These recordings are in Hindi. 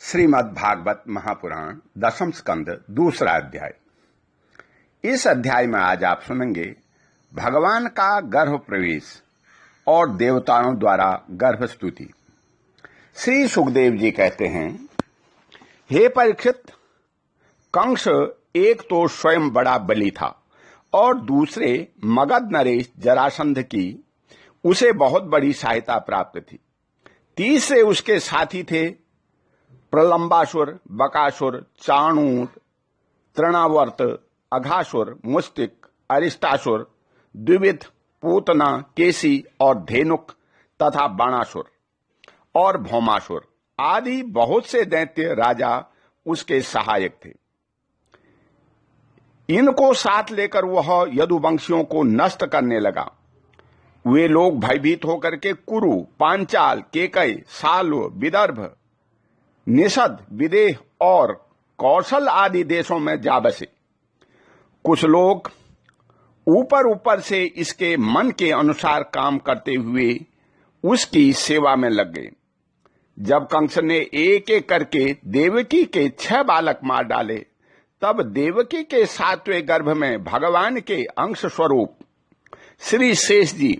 श्रीमद् भागवत महापुराण दशम स्कंद दूसरा अध्याय। इस अध्याय में आज आप सुनेंगे भगवान का गर्भ प्रवेश और देवताओं द्वारा गर्भ स्तुति। श्री सुखदेव जी कहते हैं, हे परीक्षित, कंस एक तो स्वयं बड़ा बली था और दूसरे मगध नरेश जरासंध की उसे बहुत बड़ी सहायता प्राप्त थी। तीसरे उसके साथी थे प्रलंबासुर, बकासुर, चाणूर, तृणावर्त, अघासुर, मुस्तिक, अरिष्टासुर, द्विविध, पूतना, केसी और धेनुक तथा बाणासुर और भौमासुर आदि बहुत से दैत्य राजा उसके सहायक थे। इनको साथ लेकर वह यदुवंशियों को नष्ट करने लगा। वे लोग भयभीत होकर के कुरु, पांचाल, केकय, साल्व, विदर्भ, निषद, विदेह और कौशल आदि देशों में जा बसे। कुछ लोग ऊपर ऊपर से इसके मन के अनुसार काम करते हुए उसकी सेवा में लग गए। जब कंस ने एक एक करके देवकी के 6 बालक मार डाले, तब देवकी के 7वें गर्भ में भगवान के अंश स्वरूप श्री शेष जी,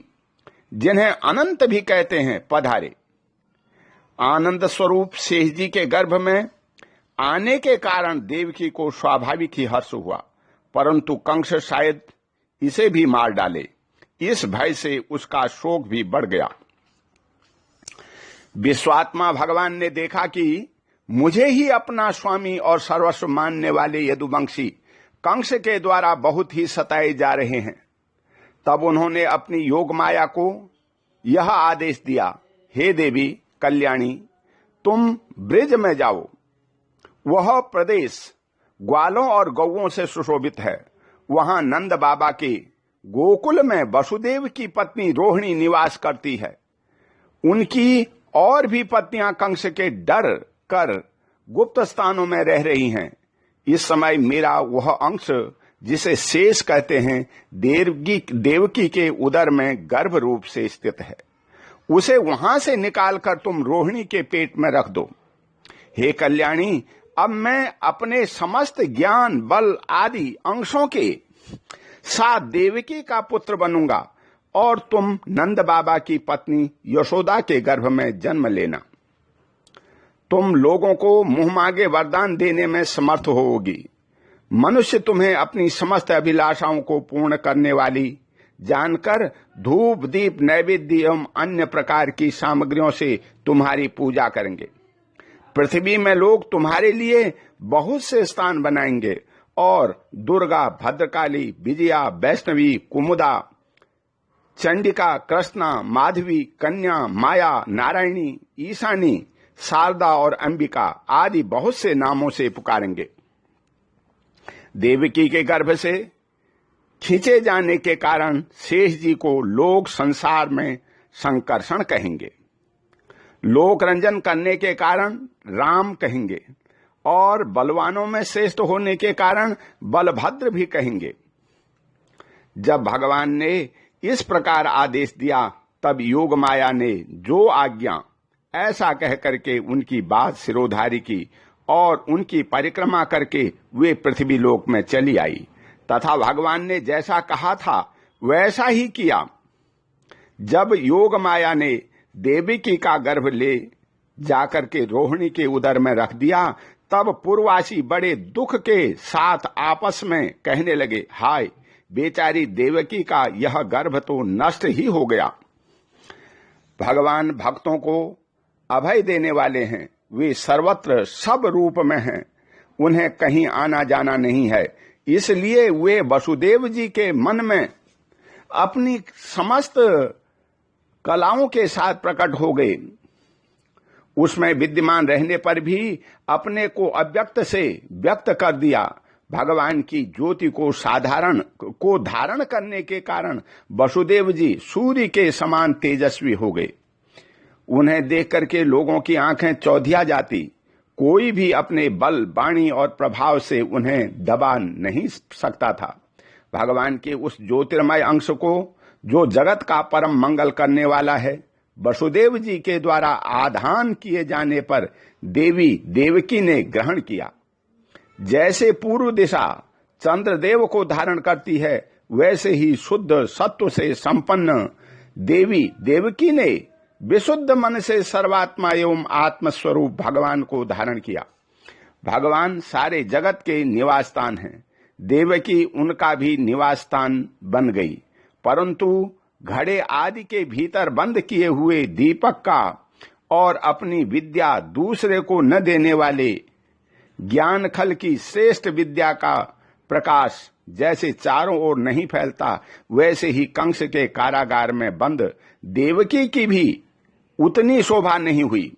जिन्हें अनंत भी कहते हैं, पधारे। आनंद स्वरूप शेष जी के गर्भ में आने के कारण देवकी को स्वाभाविक ही हर्ष हुआ, परंतु कंस शायद इसे भी मार डाले। इस भय से उसका शोक भी बढ़ गया। विश्वात्मा भगवान ने देखा कि मुझे ही अपना स्वामी और सर्वस्व मानने वाले यदुवंशी कंस के द्वारा बहुत ही सताए जा रहे हैं। तब उन्होंने अपनी योग माया को यह आदेश दिया, हे देवी कल्याणी, तुम ब्रिज में जाओ। वह प्रदेश ग्वालों और गौओं से सुशोभित है। वहां नंद बाबा के गोकुल में वसुदेव की पत्नी रोहिणी निवास करती है। उनकी और भी पत्नियां कंस के डर कर गुप्त स्थानों में रह रही हैं। इस समय मेरा वह अंश, जिसे शेष कहते हैं, देवकी के उदर में गर्भ रूप से स्थित है। उसे वहां से निकालकर तुम रोहिणी के पेट में रख दो। हे कल्याणी, अब मैं अपने समस्त ज्ञान, बल आदि अंशों के साथ देवकी का पुत्र बनूंगा और तुम नंद बाबा की पत्नी यशोदा के गर्भ में जन्म लेना। तुम लोगों को मुंह मांगे वरदान देने में समर्थ होगी। मनुष्य तुम्हें अपनी समस्त अभिलाषाओं को पूर्ण करने वाली जानकर धूप, दीप, नैवेद्य एवं अन्य प्रकार की सामग्रियों से तुम्हारी पूजा करेंगे। पृथ्वी में लोग तुम्हारे लिए बहुत से स्थान बनाएंगे और दुर्गा, भद्रकाली, विजया, वैष्णवी, कुमुदा, चंडिका, कृष्णा, माधवी, कन्या, माया, नारायणी, ईशानी, शारदा और अंबिका आदि बहुत से नामों से पुकारेंगे। देवकी के गर्भ से खींचे जाने के कारण शेष जी को लोग संसार में संकर्षण कहेंगे। लोक रंजन करने के कारण राम कहेंगे और बलवानों में श्रेष्ठ होने के कारण बलभद्र भी कहेंगे। जब भगवान ने इस प्रकार आदेश दिया, तब योग माया ने जो आज्ञा ऐसा कह करके उनकी बात सिरोधारी की और उनकी परिक्रमा करके वे पृथ्वी लोक में चली आई तथा भगवान ने जैसा कहा था वैसा ही किया। जब योग माया ने देवकी का गर्भ ले जाकर के रोहिणी के उदर में रख दिया, तब पूर्ववासी बड़े दुख के साथ आपस में कहने लगे, हाय, बेचारी देवकी का यह गर्भ तो नष्ट ही हो गया। भगवान भक्तों को अभय देने वाले हैं। वे सर्वत्र सब रूप में हैं। उन्हें कहीं आना जाना नहीं है। इसलिए वे वसुदेव जी के मन में अपनी समस्त कलाओं के साथ प्रकट हो गए। उसमें विद्यमान रहने पर भी अपने को अव्यक्त से व्यक्त कर दिया। भगवान की ज्योति को धारण करने के कारण वसुदेव जी सूर्य के समान तेजस्वी हो गए। उन्हें देख करके लोगों की आंखें चौधिया जाती। कोई भी अपने बल, वाणी और प्रभाव से उन्हें दबा नहीं सकता था। भगवान के उस ज्योतिर्मय अंश को, जो जगत का परम मंगल करने वाला है, वसुदेव जी के द्वारा आधान किए जाने पर देवी देवकी ने ग्रहण किया। जैसे पूर्व दिशा चंद्रदेव को धारण करती है, वैसे ही शुद्ध सत्व से संपन्न देवी देवकी ने विशुद्ध मन से सर्वात्मा एवं आत्मस्वरूप भगवान को धारण किया। भगवान सारे जगत के निवास स्थान हैं। देवकी उनका भी निवास स्थान बन गई, परंतु घड़े आदि के भीतर बंद किए हुए दीपक का और अपनी विद्या दूसरे को न देने वाले ज्ञान खल की श्रेष्ठ विद्या का प्रकाश जैसे चारों ओर नहीं फैलता, वैसे ही कंस के कारागार में बंद देवकी की भी उतनी शोभा नहीं हुई।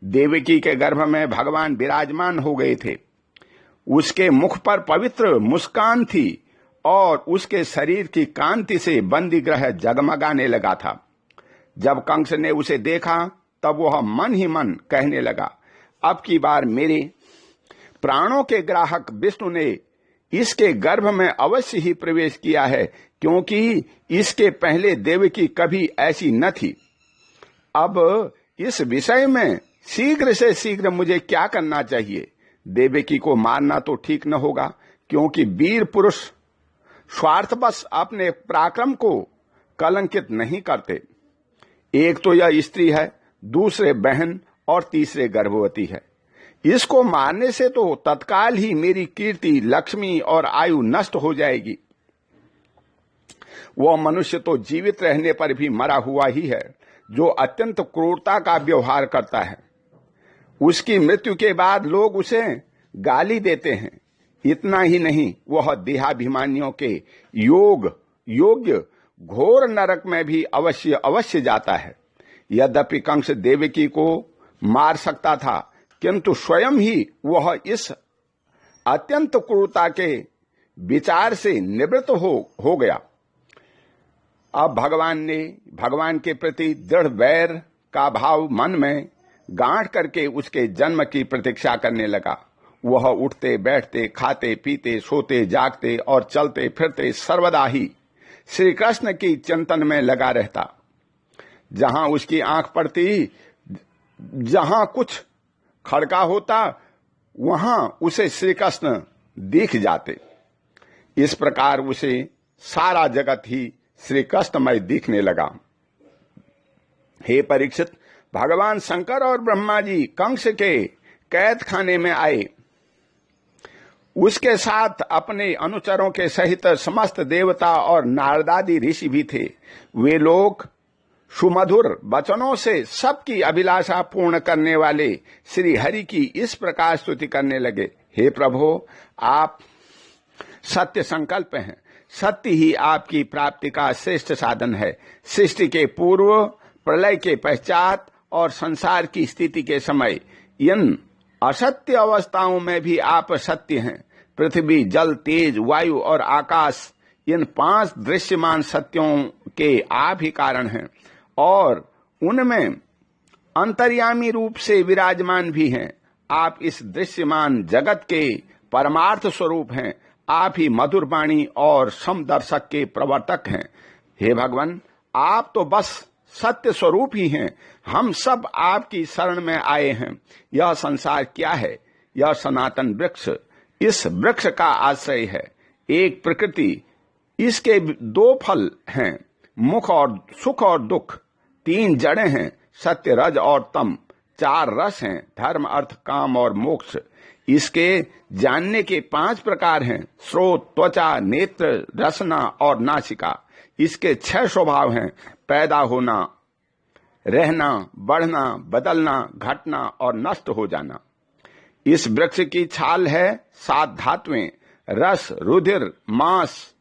देवकी के गर्भ में भगवान विराजमान हो गए थे। उसके मुख पर पवित्र मुस्कान थी और उसके शरीर की कांति से बंदी ग्रह जगमगाने लगा था। जब कंस ने उसे देखा तब वह मन ही मन कहने लगा, अब की बार मेरे प्राणों के ग्राहक विष्णु ने इसके गर्भ में अवश्य ही प्रवेश किया है, क्योंकि इसके पहले देवकी कभी ऐसी न थी। अब इस विषय में शीघ्र से शीघ्र मुझे क्या करना चाहिए? देवकी को मारना तो ठीक न होगा, क्योंकि वीर पुरुष स्वार्थवश अपने पराक्रम को कलंकित नहीं करते। एक तो यह स्त्री है, दूसरे बहन और तीसरे गर्भवती है। इसको मारने से तो तत्काल ही मेरी कीर्ति, लक्ष्मी और आयु नष्ट हो जाएगी। वह मनुष्य तो जीवित रहने पर भी मरा हुआ ही है, जो अत्यंत क्रूरता का व्यवहार करता है। उसकी मृत्यु के बाद लोग उसे गाली देते हैं। इतना ही नहीं, वह देहाभिमानियों के योग्य घोर नरक में भी अवश्य जाता है। यद्यपि कंस देवकी को मार सकता था, किंतु स्वयं ही वह इस अत्यंत क्रूरता के विचार से निवृत्त हो गया। अब भगवान के प्रति दृढ़ वैर का भाव मन में गांठ करके उसके जन्म की प्रतीक्षा करने लगा। वह उठते बैठते, खाते पीते, सोते जागते और चलते फिरते सर्वदा ही श्री कृष्ण की चिंतन में लगा रहता। जहां उसकी आंख पड़ती, जहां कुछ खड़का होता, वहां उसे श्री कृष्ण दिख जाते। इस प्रकार उसे सारा जगत ही श्री कृष्णमय दिखने लगा। हे परीक्षित, भगवान शंकर और ब्रह्मा जी कंस के कैद खाने में आए। उसके साथ अपने अनुचरों के सहित समस्त देवता और नारदादि ऋषि भी थे। वे लोग सुमधुर वचनों से सबकी अभिलाषा पूर्ण करने वाले श्री हरि की इस प्रकार स्तुति करने लगे, हे प्रभु, आप सत्य संकल्प हैं। सत्य ही आपकी प्राप्ति का श्रेष्ठ साधन है। सृष्टि के पूर्व, प्रलय के पश्चात और संसार की स्थिति के समय इन असत्य अवस्थाओं में भी आप सत्य हैं। पृथ्वी, जल, तेज, वायु और आकाश, इन 5 दृश्यमान सत्यों के आप ही कारण हैं और उनमें अंतर्यामी रूप से विराजमान भी हैं। आप इस दृश्यमान जगत के परमार्थ स्वरूप हैं। आप ही मधुर वाणी और समदर्शक के प्रवर्तक हैं। हे भगवान, आप तो बस सत्य स्वरूप ही हैं। हम सब आपकी शरण में आए हैं। यह संसार क्या है? यह सनातन वृक्ष, इस वृक्ष का आश्रय है। एक प्रकृति, इसके 2 फल हैं, सुख और दुख। 3 जड़ें हैं, सत्य, रज और तम। 4 रस हैं, धर्म, अर्थ, काम और मोक्ष। इसके जानने के 5 प्रकार हैं, स्रोत, त्वचा, नेत्र, रसना और नासिका। इसके 6 स्वभाव हैं, पैदा होना, रहना, बढ़ना, बदलना, घटना और नष्ट हो जाना। इस वृक्ष की छाल है 7 धातुएं, रस, रुधिर, मांस,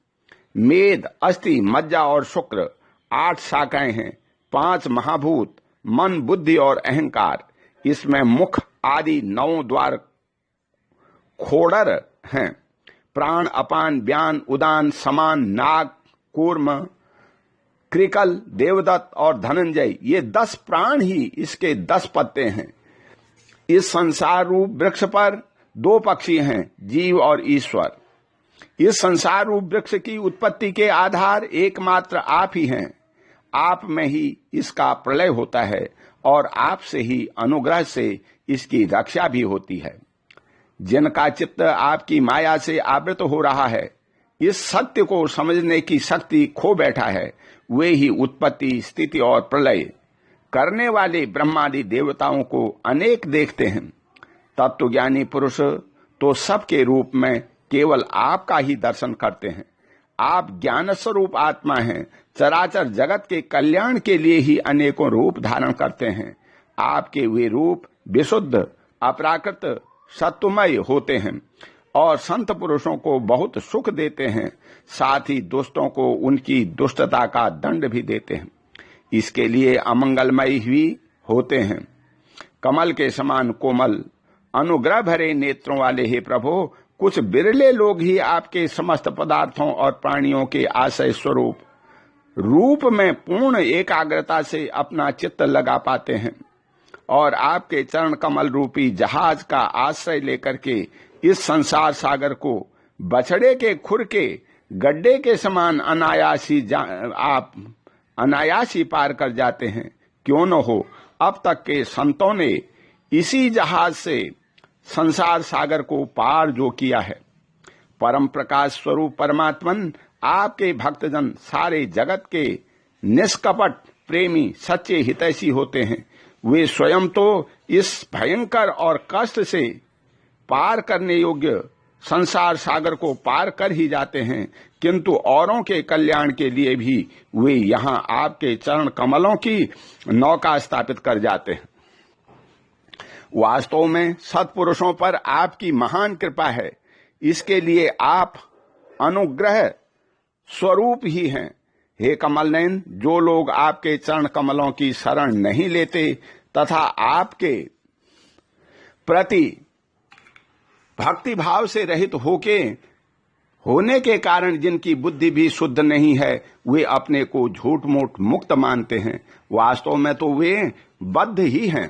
मेद, अस्थि, मज्जा और शुक्र। 8 शाखाएं हैं, 5 महाभूत, मन, बुद्धि और अहंकार। इसमें मुख आदि 9 द्वार खोड़र हैं। प्राण, अपान, व्यान, उदान, समान, नाग, कूर्म, कृकल, देवदत्त और धनंजय, ये 10 प्राण ही इसके 10 पत्ते हैं। इस संसार रूप वृक्ष पर 2 पक्षी हैं, जीव और ईश्वर। इस संसार रूप वृक्ष की उत्पत्ति के आधार एकमात्र आप ही हैं। आप में ही इसका प्रलय होता है और आपसे ही अनुग्रह से इसकी रक्षा भी होती है। जिनका चित्त आपकी माया से आवृत हो रहा है, इस सत्य को समझने की शक्ति खो बैठा है, वे ही उत्पत्ति, स्थिति और प्रलय करने वाले ब्रह्मादि देवताओं को अनेक देखते हैं। तत्वज्ञानी पुरुष तो सबके रूप में केवल आपका ही दर्शन करते हैं। आप ज्ञान स्वरूप आत्मा हैं, चराचर जगत के कल्याण के लिए ही अनेकों रूप धारण करते हैं। आपके वे रूप विशुद्ध, अपराकृत, सत्वमय होते हैं और संत पुरुषों को बहुत सुख देते हैं, साथ ही दुष्टों को उनकी दुष्टता का दंड भी देते हैं। इसके लिए अमंगलमय भी होते हैं। कमल के समान कोमल, अनुग्रह भरे नेत्रों वाले हे प्रभु, कुछ बिरले लोग ही आपके समस्त पदार्थों और प्राणियों के आश्रय स्वरूप रूप में पूर्ण एकाग्रता से अपना चित्त लगा पाते हैं और आपके चरण कमल रूपी जहाज का आश्रय लेकर के इस संसार सागर को बछड़े के खुर के गड्ढे के समान आप अनायासी पार कर जाते हैं। क्यों न हो, अब तक के संतों ने इसी जहाज से संसार सागर को पार जो किया है। परम प्रकाश स्वरूप परमात्मन आपके भक्तजन सारे जगत के निष्कपट प्रेमी सच्चे हितैषी होते हैं। वे स्वयं तो इस भयंकर और कष्ट से पार करने योग्य संसार सागर को पार कर ही जाते हैं, किंतु औरों के कल्याण के लिए भी वे यहाँ आपके चरण कमलों की नौका स्थापित कर जाते हैं। वास्तव में सत्पुरुषों पर आपकी महान कृपा है। इसके लिए आप अनुग्रह स्वरूप ही हैं। हे कमल नयन, जो लोग आपके चरण कमलों की शरण नहीं लेते तथा आपके प्रति भक्ति भाव से रहित होने के कारण जिनकी बुद्धि भी शुद्ध नहीं है, वे अपने को झूठ मूठ मुक्त मानते हैं। वास्तव में तो वे बद्ध ही हैं।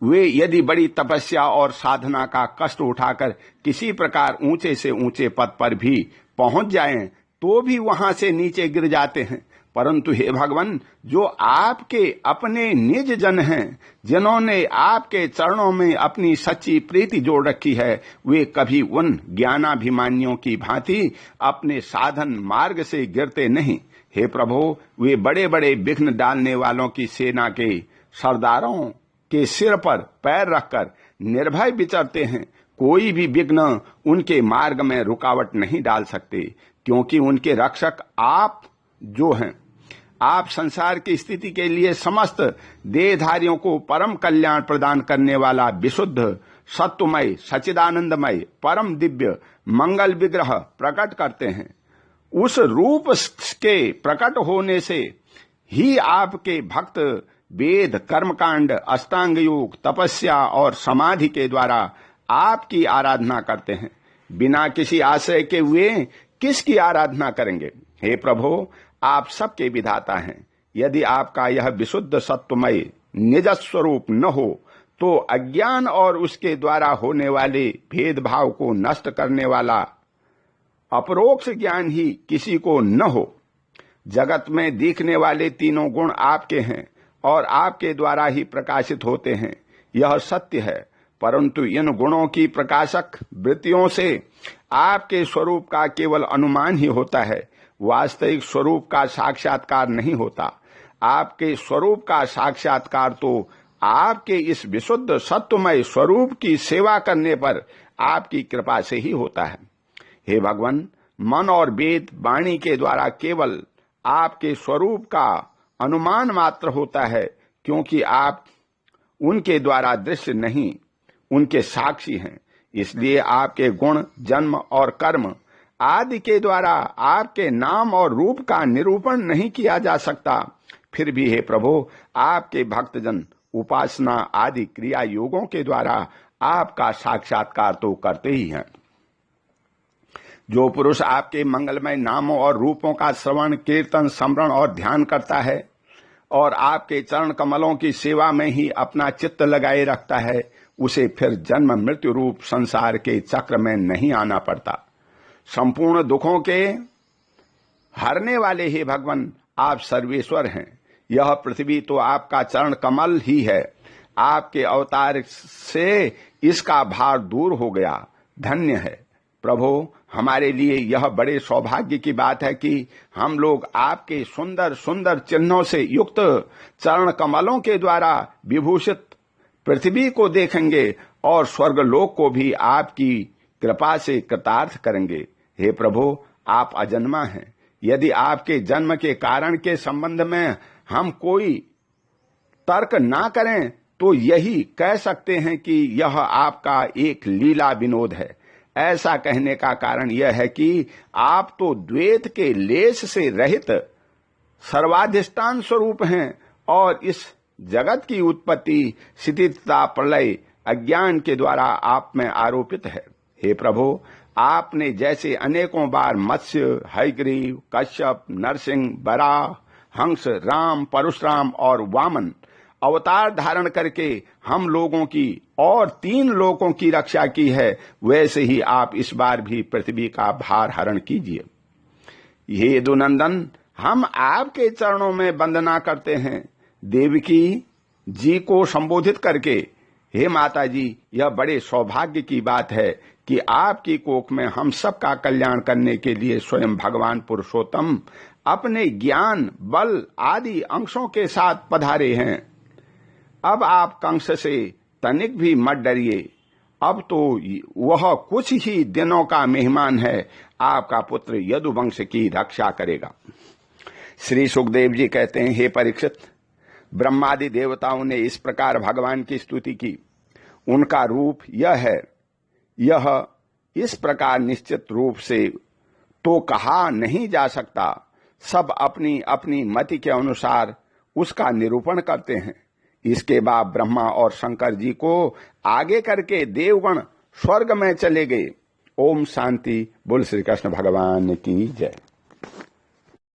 वे यदि बड़ी तपस्या और साधना का कष्ट उठाकर किसी प्रकार ऊंचे से ऊंचे पद पर भी पहुंच जाएं, तो भी वहां से नीचे गिर जाते हैं। परंतु हे भगवान, जो आपके अपने निज जन हैं, जिन्होंने आपके चरणों में अपनी सच्ची प्रीति जोड़ रखी है, वे कभी उन ज्ञानाभिमानियों की भांति अपने साधन मार्ग से गिरते नहीं। हे प्रभु, वे बड़े बड़े विघ्न डालने वालों की सेना के सरदारों के सिर पर पैर रखकर निर्भय विचरते हैं। कोई भी विघ्न उनके मार्ग में रुकावट नहीं डाल सकते, क्योंकि उनके रक्षक आप जो हैं। आप संसार की स्थिति के लिए समस्त देहधारियों को परम कल्याण प्रदान करने वाला विशुद्ध, सत्वमय, सच्चिदानंदमय, परम दिव्य मंगल विग्रह प्रकट करते हैं। उस रूप के प्रकट होने से ही आपके भक्त वेद, कर्मकांड, अष्टांग योग, तपस्या और समाधि के द्वारा आपकी आराधना करते हैं। बिना किसी आश्रय के वे किसकी आराधना करेंगे? हे प्रभु, आप सबके विधाता हैं। यदि आपका यह विशुद्ध सत्वमय निज स्वरूप न हो, तो अज्ञान और उसके द्वारा होने वाले भेदभाव को नष्ट करने वाला अपरोक्ष ज्ञान ही किसी को न हो। जगत में दिखने वाले तीनों गुण आपके हैं और आपके द्वारा ही प्रकाशित होते हैं, यह सत्य है। परंतु इन गुणों की प्रकाशक वृत्तियों से आपके स्वरूप का केवल अनुमान ही होता है, वास्तविक स्वरूप का साक्षात्कार नहीं होता। आपके स्वरूप का साक्षात्कार तो आपके इस विशुद्ध सत्वमय स्वरूप की सेवा करने पर आपकी कृपा से ही होता है। हे भगवान, मन और वेद वाणी के द्वारा केवल आपके स्वरूप का अनुमान मात्र होता है, क्योंकि आप उनके द्वारा दृश्य नहीं, उनके साक्षी हैं। इसलिए आपके गुण, जन्म और कर्म आदि के द्वारा आपके नाम और रूप का निरूपण नहीं किया जा सकता। फिर भी हे प्रभु, आपके भक्तजन उपासना आदि क्रिया योगों के द्वारा आपका साक्षात्कार तो करते ही हैं। जो पुरुष आपके मंगलमय नामों और रूपों का श्रवण, कीर्तन, स्मरण और ध्यान करता है और आपके चरण कमलों की सेवा में ही अपना चित्त लगाए रखता है, उसे फिर जन्म मृत्यु रूप संसार के चक्र में नहीं आना पड़ता। संपूर्ण दुखों के हरने वाले हे भगवान, आप सर्वेश्वर हैं। यह पृथ्वी तो आपका चरण कमल ही है। आपके अवतार से इसका भार दूर हो गया। धन्य है प्रभु। हमारे लिए यह बड़े सौभाग्य की बात है कि हम लोग आपके सुंदर सुंदर चिन्हों से युक्त चरण कमलों के द्वारा विभूषित पृथ्वी को देखेंगे और स्वर्गलोक को भी आपकी कृपा से कृतार्थ करेंगे। हे प्रभु, आप अजन्मा हैं। यदि आपके जन्म के कारण के संबंध में हम कोई तर्क ना करें तो यही कह सकते हैं कि यह आपका एक लीला विनोद है। ऐसा कहने का कारण यह है कि आप तो द्वैत के लेश से रहित सर्वाधिष्ठान स्वरूप हैं और इस जगत की उत्पत्ति, स्थितिता, प्रलय अज्ञान के द्वारा आप में आरोपित है। हे प्रभु, आपने जैसे अनेकों बार मत्स्य, हयग्रीव, कश्यप, नरसिंह, बराह, हंस, राम, परशुराम और वामन अवतार धारण करके हम लोगों की और 3 लोकों की रक्षा की है, वैसे ही आप इस बार भी पृथ्वी का भार हरण कीजिए। हे यदुनंदन, हम आपके चरणों में वंदना करते हैं। देवकी जी को संबोधित करके, हे माता जी, यह बड़े सौभाग्य की बात है कि आपकी कोख में हम सबका कल्याण करने के लिए स्वयं भगवान पुरुषोत्तम अपने ज्ञान, बल आदि अंशों के साथ पधारे हैं। अब आप कंस से तनिक भी मत डरिए। अब तो वह कुछ ही दिनों का मेहमान है। आपका पुत्र यदुवंश की रक्षा करेगा। श्री सुखदेव जी कहते हैं, हे परीक्षित, ब्रह्मादि देवताओं ने इस प्रकार भगवान की स्तुति की। उनका रूप यह इस प्रकार निश्चित रूप से तो कहा नहीं जा सकता। सब अपनी अपनी मति के अनुसार उसका निरूपण करते हैं। इसके बाद ब्रह्मा और शंकर जी को आगे करके देवगण स्वर्ग में चले गए। ओम शांति। बोल श्री कृष्ण भगवान की जय।